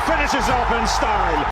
finishes off in style.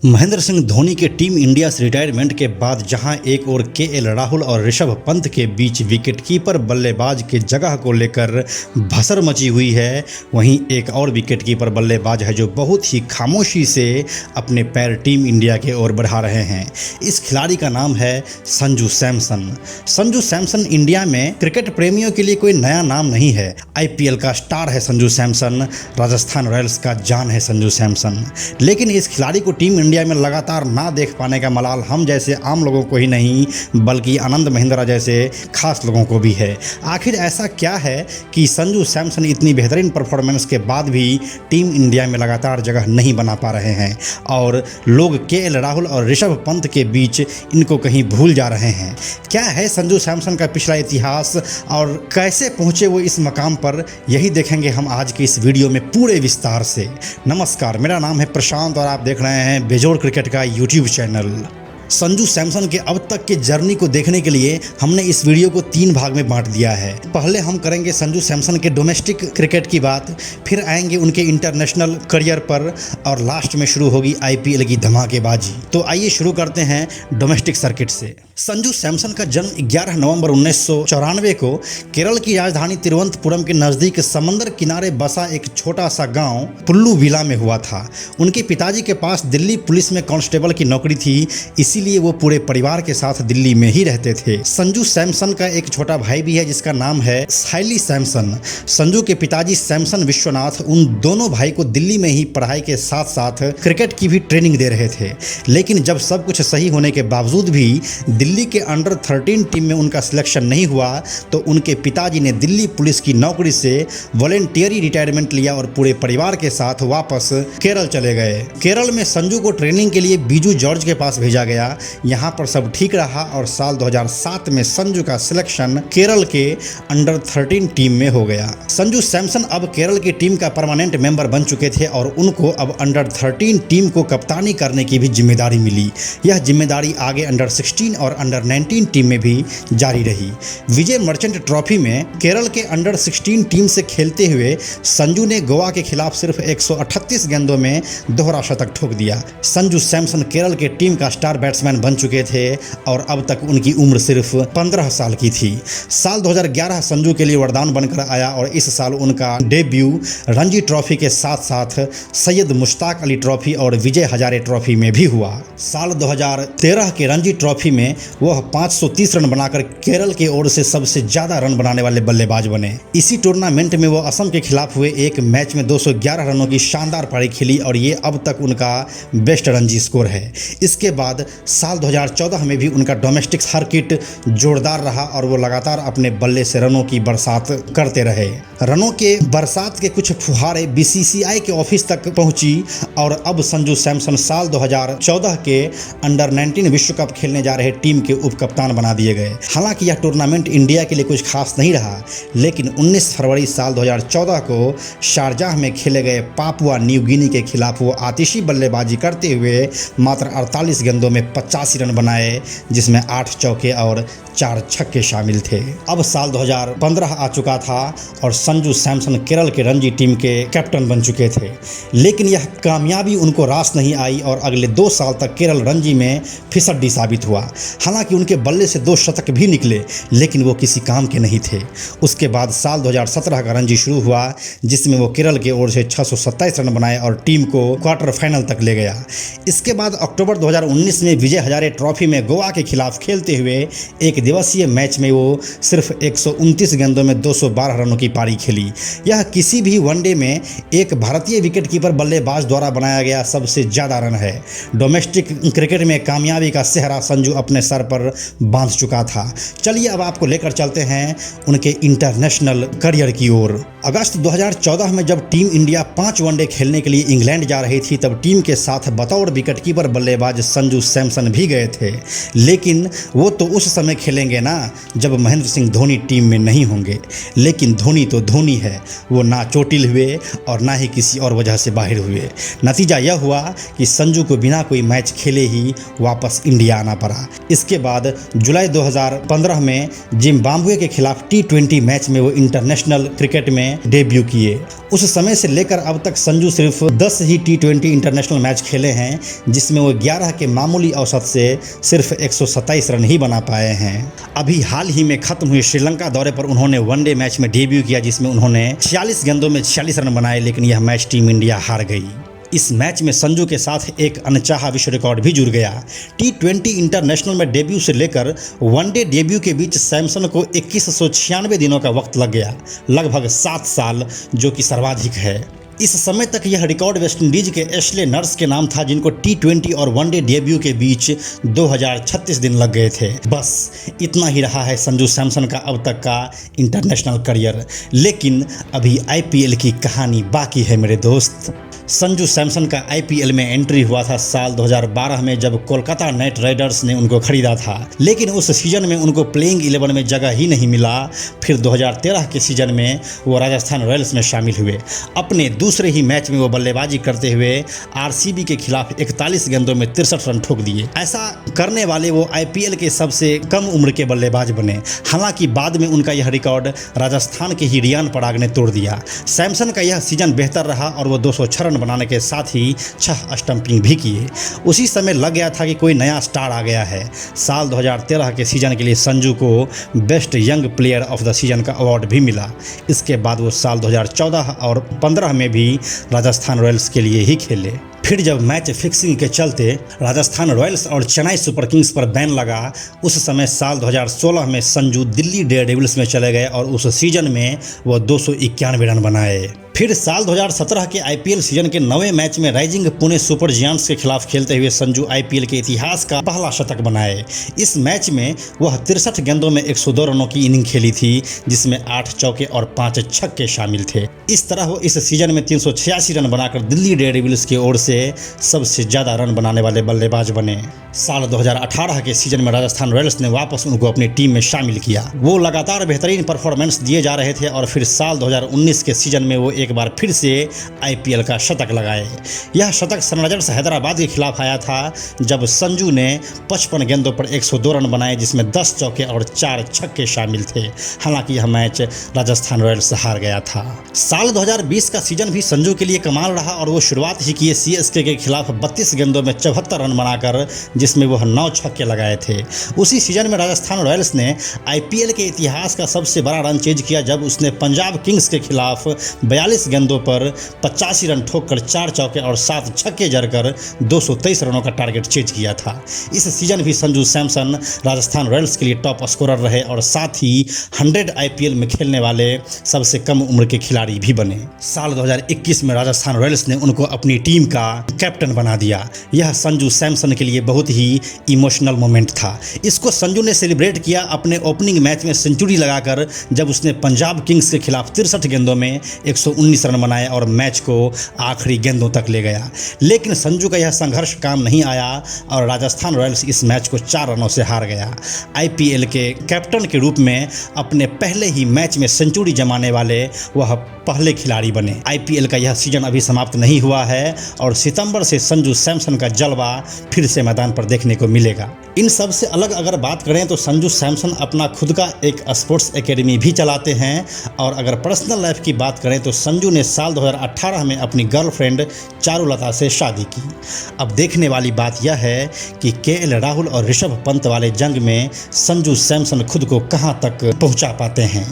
Mahendra Singh Dhoni के team India से retirement के बाद जहां एक और केएल राहुल और ऋषभ पंत के बीच विकेटकीपर बल्लेबाज के जगह को लेकर भसर मची हुई है, वहीं एक और विकेटकीपर बल्लेबाज है जो बहुत ही खामोशी से अपने पैर टीम इंडिया के ओर बढ़ा रहे हैं। इस खिलाड़ी का नाम है संजू सैमसन। संजू सैमसन इंडिया में क्रिकेट प्रेमियों के लिए कोई नया नाम नहीं है। आईपीएल का स्टार है संजू सैमसन, राजस्थान रॉयल्स का जान है संजू सैमसन। लेकिन इस खिलाड़ी को टीम इंडिया में लगातार ना देख पाने का मलाल हम जैसे आम लोगों को ही नहीं बल्कि आनंद महिंद्रा जैसे खास लोगों को भी है। आखिर ऐसा क्या है कि संजू सैमसन इतनी बेहतरीन परफॉर्मेंस के बाद भी टीम इंडिया में लगातार जगह नहीं बना पा रहे हैं और लोग केएल राहुल और ऋषभ पंत के बीच इनको कहीं भूल जा रहे हैं। क्या है संजू सैमसन का पिछला इतिहास और कैसे पहुंचे वो इस मकाम पर, यही देखेंगे हम आज के इस वीडियो में पूरे विस्तार से। नमस्कार, मेरा नाम है प्रशांत और आप देख रहे हैं बेजोड़ क्रिकेट का यूट्यूब चैनल। संजू सैमसन के अब तक के जर्नी को देखने के लिए हमने इस वीडियो को 3 भाग में बांट दिया है। पहले हम करेंगे संजू सैमसन के डोमेस्टिक क्रिकेट की बात, फिर आएंगे उनके इंटरनेशनल करियर पर और लास्ट में शुरू होगी आईपीएल की धमाकेबाजी। तो आइए शुरू करते हैं डोमेस्टिक सर्किट से। संजू सैमसन का जन्म 11 नवंबर 1994 को केरल की राजधानी तिरुवनंतपुरम के नज़दीक समंदर किनारे बसा एक छोटा सा गांव पुल्लुविला में हुआ था। उनके पिताजी के पास दिल्ली पुलिस में कांस्टेबल की नौकरी थी, इसीलिए वो पूरे परिवार के साथ दिल्ली में ही रहते थे। संजू सैमसन का एक छोटा भाई भी है जिसका नाम है साइली सैमसन। संजू के पिताजी सैमसन विश्वनाथ उन दोनों भाई को दिल्ली में ही पढ़ाई के साथ साथ क्रिकेट की भी ट्रेनिंग दे रहे थे। लेकिन जब सब कुछ सही होने के बावजूद भी दिल्ली के अंडर 13 टीम में उनका सिलेक्शन नहीं हुआ तो उनके पिताजी ने दिल्ली पुलिस की नौकरी से वॉलेंटियरी रिटायरमेंट लिया और पूरे परिवार के साथ वापस केरल चले गए। केरल में संजू को ट्रेनिंग के लिए बीजू जॉर्ज के पास भेजा गया। यहाँ पर सब ठीक रहा और साल 2007 में संजू का सिलेक्शन केरल के अंडर 13 टीम में हो गया। संजू सैमसन अब केरल की टीम का परमानेंट मेंबर बन चुके थे और उनको अब अंडर 13 टीम को कप्तानी करने की भी जिम्मेदारी मिली। यह जिम्मेदारी आगे अंडर 16 और अंडर 19 टीम में भी जारी रही। विजय मर्चेंट ट्रॉफी में केरल के अंडर 16 टीम से खेलते हुए संजू ने गोवा के खिलाफ सिर्फ 138 गेंदों में दोहरा शतक ठोक दिया। संजू सैमसन केरल के टीम का स्टार बैट्समैन बन चुके थे और अब तक उनकी उम्र सिर्फ 15 साल की थी। साल 2011 संजू के लिए वरदान बनकर आया और इस साल उनका डेब्यू रणजी ट्रॉफी के साथ साथ सैयद मुश्ताक अली ट्रॉफी और विजय हजारे ट्रॉफी में भी हुआ। साल 2013 के रणजी ट्रॉफी में वह 530 रन बनाकर केरल के ओर से सबसे ज्यादा रन बनाने वाले बल्लेबाज बने। इसी टूर्नामेंट में वो असम के खिलाफ हुए एक मैच में 211 रनों की शानदार पारी खेली और ये अब तक उनका बेस्ट रणजी स्कोर है। इसके बाद साल 2014 में भी उनका डोमेस्टिक सर्किट जोरदार रहा और वो लगातार अपने बल्ले से रनों की बरसात करते रहे। रनों के बरसात के कुछ फुहारे बीसीसीआई के ऑफिस तक पहुंची और अब संजू सैमसन साल 2014 के अंडर 19 विश्व कप खेलने जा रहे टीम के उप कप्तान बना दिए गए। हालांकि यह टूर्नामेंट इंडिया के लिए कुछ खास नहीं रहा, लेकिन 19 फरवरी साल 2014 को शारजाह में खेले गए पापुआ न्यू गिनी के खिलाफ वो आतिशी बल्लेबाजी करते हुए मात्र 48 गेंदों में 85 रन बनाए, जिसमें 8 चौके और 4 छक्के शामिल थे। अब साल 2015 आ चुका था और संजू सैमसन केरल के रणजी टीम के कैप्टन बन चुके थे, लेकिन यह कामयाबी उनको रास नहीं आई और अगले 2 साल तक केरल रणजी में फिसड्डी साबित हुआ। हालांकि उनके बल्ले से 2 शतक भी निकले, लेकिन वो किसी काम के नहीं थे। उसके बाद साल 2017 का रणजी शुरू हुआ जिसमें वो केरल की ओर से 627 रन बनाए और टीम को क्वार्टर फाइनल तक ले गया। इसके बाद अक्टूबर 2019 में विजय हजारे ट्रॉफी में गोवा के खिलाफ खेलते हुए एक दिवसीय मैच में वो सिर्फ 129 गेंदों में 212 रनों की पारी खेली। यह किसी भी वनडे में एक भारतीय विकेटकीपर बल्लेबाज द्वारा बनाया गया सबसे ज़्यादा रन है। डोमेस्टिक क्रिकेट में कामयाबी का सेहरा संजू अपने सर पर बांध चुका था। चलिए अब आपको लेकर चलते हैं उनके इंटरनेशनल करियर की ओर। अगस्त 2014 में जब टीम इंडिया 5 वनडे खेलने के लिए इंग्लैंड जा रही थी तब टीम के साथ बतौर विकेटकीपर बल्लेबाज संजू सैमसन भी गए थे, लेकिन वो तो उस समय खेलेंगे ना जब महेंद्र सिंह धोनी टीम में नहीं होंगे। लेकिन धोनी तो धोनी है, वो ना चोटिल हुए और ना ही किसी और वजह से बाहर हुए। नतीजा यह हुआ कि संजू को बिना कोई मैच खेले ही वापस इंडिया आना पड़ा। इसके बाद जुलाई 2015 में जिम्बाब्वे के खिलाफ T20 मैच में वो इंटरनेशनल क्रिकेट में डेब्यू किए उस समय से लेकर अब तक संजू सिर्फ 10 ही T20 इंटरनेशनल मैच खेले हैं, जिसमें वो 11 के मामूली औसत से सिर्फ 127 रन ही बना पाए हैं। अभी हाल ही में खत्म हुए श्रीलंका दौरे पर उन्होंने वनडे मैच में डेब्यू किया, जिसमें उन्होंने 46 गेंदों में 46 रन बनाए, लेकिन यह मैच टीम इंडिया हार गई। इस मैच में संजू के साथ एक अनचाहा विश्व रिकॉर्ड भी जुड़ गया। T20 इंटरनेशनल में डेब्यू से लेकर वनडे डेब्यू के बीच सैमसन को 2196 दिनों का वक्त लग गया, लगभग 7 साल, जो कि सर्वाधिक है। इस समय तक यह रिकॉर्ड वेस्टइंडीज के एशले नर्स के नाम था, जिनको T20 और वनडे डेब्यू के बीच 2036 दिन लग गए थे। बस इतना ही रहा है संजू सैमसन का अब तक का इंटरनेशनल करियर, लेकिन अभी IPL की कहानी बाकी है मेरे दोस्त। संजू सैमसन का IPL में एंट्री हुआ था साल 2012 में, जब कोलकाता नाइट राइडर्स ने उनको खरीदा था, लेकिन उस सीजन में उनको प्लेइंग 11 में जगह ही नहीं मिला। फिर 2013 के सीजन में वो राजस्थान रॉयल्स में शामिल हुए। अपने दूसरे ही मैच में वो बल्लेबाजी करते हुए RCB के खिलाफ 41 गेंदों में 63 रन ठोक दिए। ऐसा करने वाले वो IPL के सबसे कम उम्र के बल्लेबाज बने। हालांकि बाद में उनका यह रिकॉर्ड राजस्थान के ही रियान पराग ने तोड़ दिया। सैमसन का यह सीजन बेहतर रहा और वो 206 रन बनाने के साथ ही 6 स्टंपिंग भी किए। उसी समय लग गया था कि कोई नया स्टार आ गया है। साल 2013 के सीजन के लिए संजू को best young player of the season का अवार्ड भी मिला। इसके बाद वो साल 2014 और 15 में भी राजस्थान रॉयल्स के लिए ही खेले। फिर जब मैच फिक्सिंग के चलते राजस्थान रॉयल्स और चेन्नई सुपर किंग्स पर बैन लगा, उस समय साल 2016 में संजू दिल्ली डेयरडेविल्स में चले गए और उस सीजन में वो 291 रन बनाए। फिर साल 2017 के IPL सीजन के 9वें मैच में राइजिंग पुणे सुपर जायंट्स के खिलाफ खेलते हुए संजू IPL के इतिहास का पहला शतक बनाए। इस मैच में वह 63 गेंदों में 102 रनों की इनिंग खेली थी, जिसमें 8 चौके और 5 छक्के शामिल थे। इस तरह वो इस सीजन में 386 रन बनाकर दिल्ली डेयरडेविल्स की ओर से सबसे ज़्यादा रन बनाने वाले बल्लेबाज बने। साल 2018 के सीजन में राजस्थान रॉयल्स ने वापस उनको अपनी टीम में शामिल किया। वो लगातार बेहतरीन परफॉर्मेंस दिए जा रहे थे और फिर साल 2019 के सीजन में वो एक बार फिर से IPL का शतक लगाए। यह शतक सनराइजर्स हैदराबाद के खिलाफ आया था, जब संजू ने 55 गेंदों पर 102 रन बनाए, जिसमें 10 चौके और 4 छक्के शामिल थे। हालांकि यह मैच राजस्थान रॉयल्स हार गया था। साल 2020 का सीजन भी संजू के लिए कमाल रहा और वो शुरुआत ही किए CSK के खिलाफ 32 गेंदों में 74 रन बनाकर, जिसमें वह 9 छक्के लगाए थे। उसी सीजन में राजस्थान रॉयल्स ने IPL के इतिहास का सबसे बड़ा रन चेज किया, जब उसने पंजाब किंग्स के खिलाफ 42 गेंदों पर 85 रन ठोककर 4 चौके और 7 छक्के जड़कर 223 रनों का टारगेट चेज किया था। इस सीजन भी संजू सैमसन राजस्थान रॉयल्स के लिए टॉप स्कोरर रहे और साथ ही 100 IPL में खेलने वाले सबसे कम उम्र के खिलाड़ी भी बने। साल 2021 में राजस्थान रॉयल्स ने उनको अपनी टीम का कैप्टन बना दिया। यह संजू सैमसन के लिए बहुत ही इमोशनल मोमेंट था। इसको संजू ने सेलिब्रेट किया अपने ओपनिंग मैच में सेंचुरी लगाकर, जब उसने पंजाब किंग्स के खिलाफ 63 गेंदों में 119 रन बनाए और मैच को आखिरी गेंदों तक ले गया। लेकिन संजू का यह संघर्ष काम नहीं आया और राजस्थान रॉयल्स इस मैच को 4 रनों से हार गया। IPL के कैप्टन के रूप में अपने पहले ही मैच में सेंचुरी जमाने वाले वह पहले खिलाड़ी बने। IPL का यह सीजन अभी समाप्त नहीं हुआ है और सितंबर से संजू सैमसन का जलवा फिर से मैदान पर देखने को मिलेगा। इन सब से अलग अगर बात करें तो संजू सैमसन अपना खुद का एक स्पोर्ट्स एकेडमी भी चलाते हैं। और अगर पर्सनल लाइफ की बात करें तो संजू ने साल 2018 में अपनी गर्लफ्रेंड चारुलता से शादी की। अब देखने वाली बात यह है कि KL राहुल और ऋषभ पंत वाले जंग में संजू सैमसन खुद को कहां तक पहुंचा पाते हैं।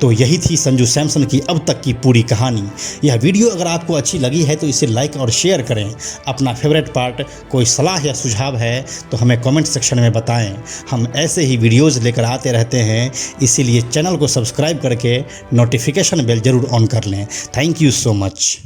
तो यही थी संजू सैमसन की अब तक की पूरी कहानी। यह वीडियो अगर आपको अच्छी लगी है तो इसे लाइक और शेयर करें। अपना फेवरेट पार्ट, कोई सलाह या सुझाव है तो हमें कमेंट सेक्शन में बताएं। हम ऐसे ही वीडियोज़ लेकर आते रहते हैं, इसीलिए चैनल को सब्सक्राइब करके नोटिफिकेशन बेल ज़रूर ऑन कर लें। Thank you so much.